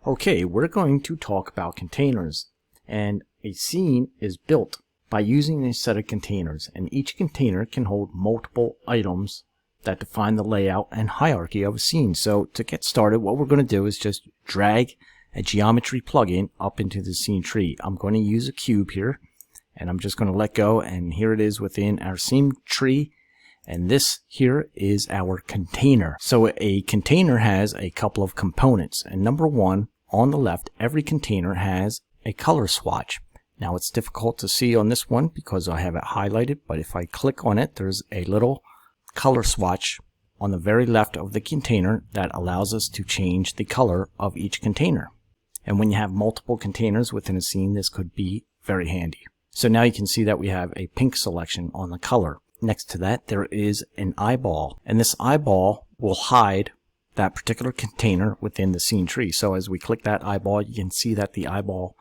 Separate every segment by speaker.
Speaker 1: Okay, we're going to talk about containers, and a scene is built by using a set of containers, and each container can hold multiple items that define the layout and hierarchy of a scene. So to get started, what we're going to do is just drag a geometry plugin up into the scene tree. I'm going to use a cube here, and I'm just going to let go, and here it is within our scene tree. And this here is our container. So a container has a couple of components, and number one, on the left, every container has a color swatch. Now it's difficult to see on this one because I have it highlighted, but if I click on it, there's a little color swatch on the very left of the container that allows us to change the color of each container. And when you have multiple containers within a scene, this could be very handy. So now you can see that we have a pink selection on the color. Next to that, there is an eyeball, and this eyeball will hide that particular container within the scene tree. So as we click that eyeball, you can see that the eyeball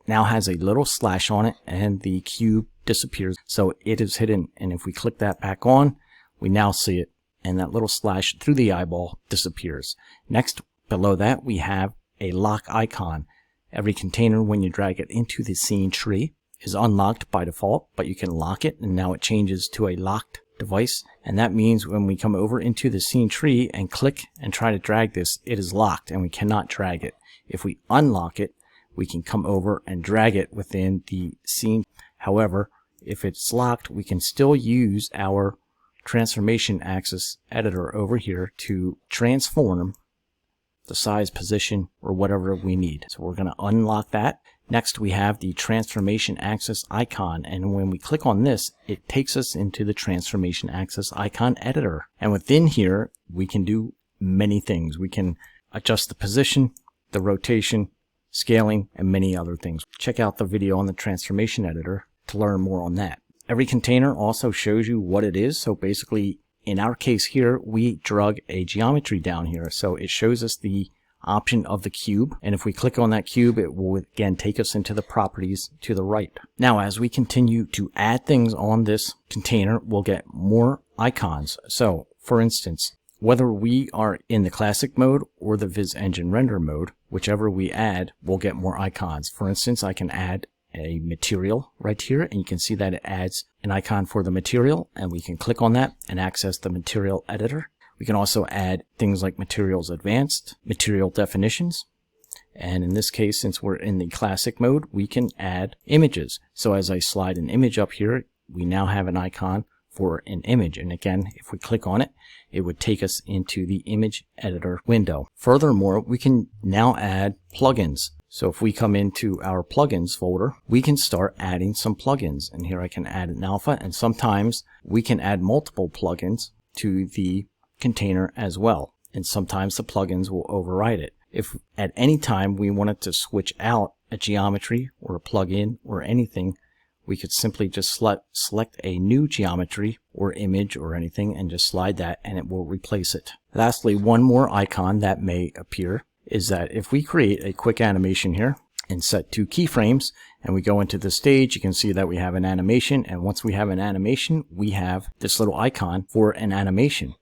Speaker 1: now has a little slash on it, and the cube disappears. So it is hidden, and if we click that back on, we now see it, and that little slash through the eyeball disappears. Next, below that, we have a lock icon. Every container, when you drag it into the scene tree, is unlocked by default, but you can lock it, and now it changes to a locked device, and that means when we come over into the scene tree and click and try to drag this, it is locked and we cannot drag it. If we unlock it, we can come over and drag it within the scene. However, if it's locked, we can still use our transformation axis editor over here to transform the size, position, or whatever we need. So we're going to unlock that. Next, we have the transformation axis icon, and when we click on this, it takes us into the transformation axis icon editor. And within here, we can do many things. We can adjust the position, the rotation, scaling, and many other things. Check out the video on the transformation editor to learn more on that. Every container also shows you what it is. So basically, in our case here, we drug a geometry down here. So it shows us the option of the cube, and if we click on that cube, it will again take us into the properties to the right. Now as we continue to add things on this container, we'll get more icons. So for instance, whether we are in the classic mode or the Viz Engine render mode, whichever we add, we'll get more icons. For instance, I can add a material right here, and you can see that it adds an icon for the material, and we can click on that and access the material editor. We can also add things like materials advanced, material definitions, and in this case, since we're in the classic mode, we can add images. So as I slide an image up here, we now have an icon for an image, and again, if we click on it, it would take us into the image editor window. Furthermore, we can now add plugins. So if we come into our plugins folder, we can start adding some plugins, and here I can add an alpha, and sometimes we can add multiple plugins to the container as well, and sometimes the plugins will override it. If at any time we wanted to switch out a geometry or a plugin or anything, we could simply just select a new geometry or image or anything and just slide that, and it will replace it. Lastly, one more icon that may appear is that if we create a quick animation here and set 2 keyframes and we go into the stage, you can see that we have an animation, and once we have an animation, we have this little icon for an animation.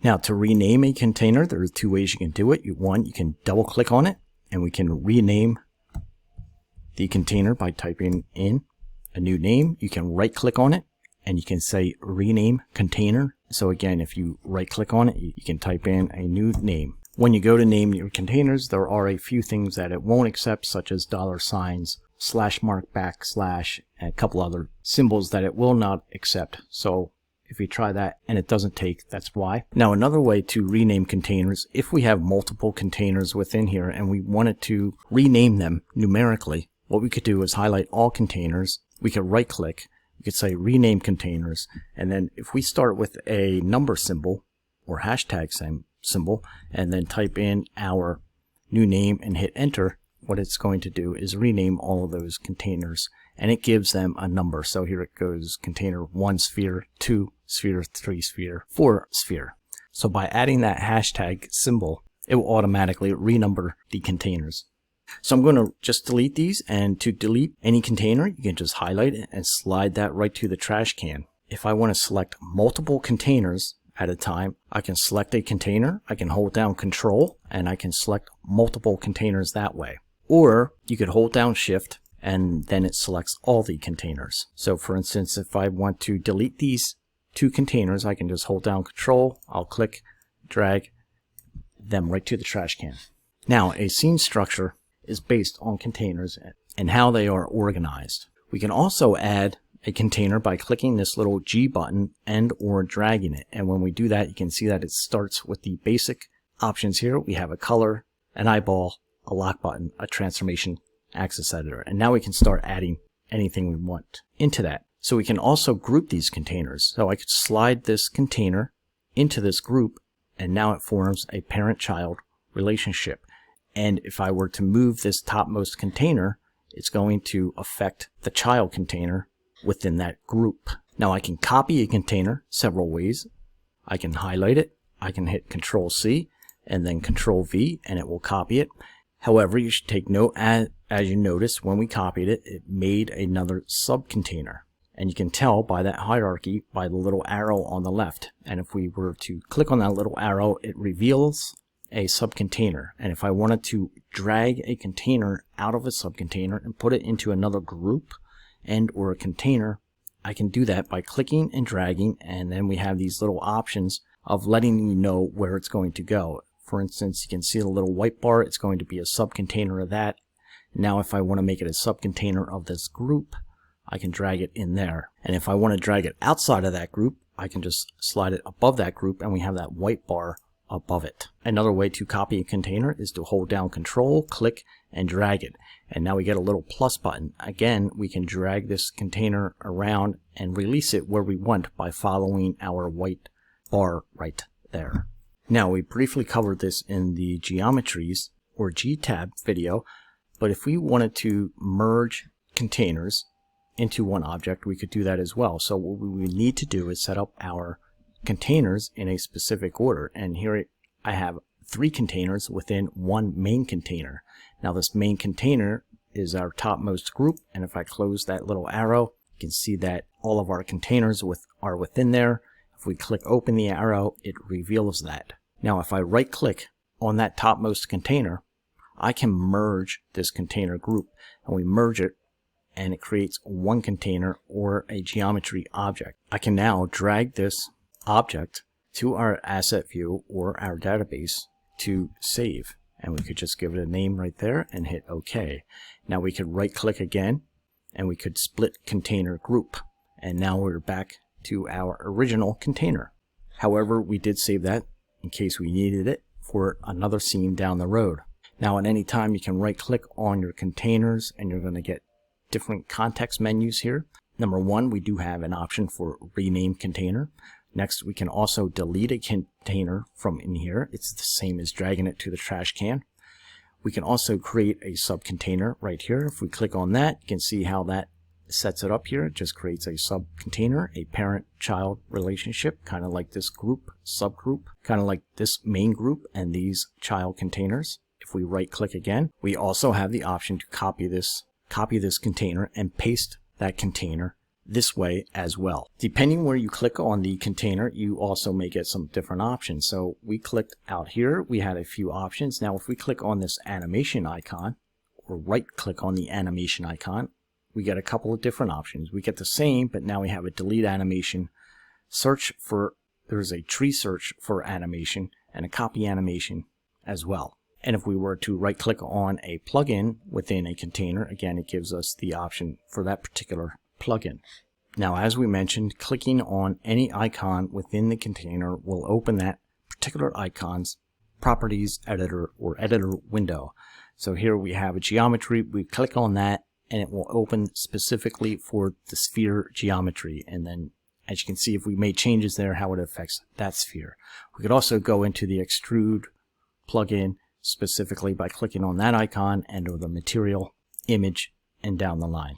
Speaker 1: Now to rename a container, there are 2 ways you can do it. One, you can double click on it, and we can rename the container by typing in a new name. You can right click on it, and you can say rename container. So again, if you right click on it, you can type in a new name. When you go to name your containers, there are a few things that it won't accept, such as $signs, /mark, /, and a couple other symbols that it will not accept. So if you try that and it doesn't take, that's why. Now another way to rename containers, if we have multiple containers within here and we wanted to rename them numerically, what we could do is highlight all containers. We could right click, we could say rename containers, and then if we start with a number symbol or hashtag symbol and then type in our new name and hit enter, what it's going to do is rename all of those containers, and it gives them a number. So here it goes: container 1 sphere, 2 sphere, 3 sphere, 4 sphere. So by adding that hashtag symbol, it will automatically renumber the containers. So I'm going to just delete these, and to delete any container, you can just highlight it and slide that right to the trash can. If I want to select multiple containers, at a time. I can select a container, I can hold down Control, and I can select multiple containers that way. Or you could hold down Shift and then it selects all the containers. So for instance, if I want to delete these 2 containers, I can just hold down Control, I'll click, drag them right to the trash can. Now, a scene structure is based on containers and how they are organized. We can also add a container by clicking this little G button and or dragging it. And when we do that, you can see that it starts with the basic options here. We have a color, an eyeball, a lock button, a transformation axis editor. And now we can start adding anything we want into that. So we can also group these containers. So I could slide this container into this group, and now it forms a parent-child relationship. And if I were to move this topmost container, it's going to affect the child container within that group. Now I can copy a container several ways. I can highlight it, I can hit Control C and then Control V and it will copy it. However, you should take note, as you notice when we copied it, it made another sub-container. And you can tell by that hierarchy by the little arrow on the left. And if we were to click on that little arrow, it reveals a subcontainer. And if I wanted to drag a container out of a subcontainer and put it into another group and or a container, I can do that by clicking and dragging, and then we have these little options of letting you know where it's going to go. For instance, you can see the little white bar, it's going to be a subcontainer of that. Now if I want to make it a subcontainer of this group, I can drag it in there. And if I want to drag it outside of that group, I can just slide it above that group and we have that white bar above it. Another way to copy a container is to hold down Control, click, and drag it. And now we get a little plus button. Again, we can drag this container around and release it where we want by following our white bar right there. Now, we briefly covered this in the geometries or G-tab video, but if we wanted to merge containers into one object, we could do that as well. So what we would need to do is set up our containers in a specific order, and here I have 3 containers within one main container. Now this main container is our topmost group, and if I close that little arrow, you can see that all of our containers are within there. If we click open the arrow, it reveals that. Now if I right click on that topmost container, I can merge this container group, and we merge it and it creates one container or a geometry object. I can now drag this object to our asset view or our database to save, and we could just give it a name right there and hit OK. Now we could right click again and we could split container group, and now we're back to our original container. However, we did save that in case we needed it for another scene down the road. Now at any time you can right click on your containers and you're going to get different context menus here. Number 1, we do have an option for rename container. Next, we can also delete a container from in here. It's the same as dragging it to the trash can. We can also create a subcontainer right here. If we click on that, you can see how that sets it up here. It just creates a subcontainer, a parent-child relationship, kind of like this group, subgroup, kind of like this main group and these child containers. If we right click again, we also have the option to copy this container and paste that container this way as well. Depending where you click on the container, you also may get some different options. So we clicked out here, we had a few options. Now if we click on this animation icon or right click on the animation icon, we get a couple of different options. We get the same, but now we have a delete animation, there's a tree search for animation, and a copy animation as well. And if we were to right click on a plugin within a container, again it gives us the option for that particular plugin. Now as we mentioned, clicking on any icon within the container will open that particular icon's properties editor or editor window. So here we have a geometry, we click on that and it will open specifically for the sphere geometry, and then as you can see, if we made changes there, how it affects that sphere. We could also go into the extrude plugin specifically by clicking on that icon and or the material, image, and down the line.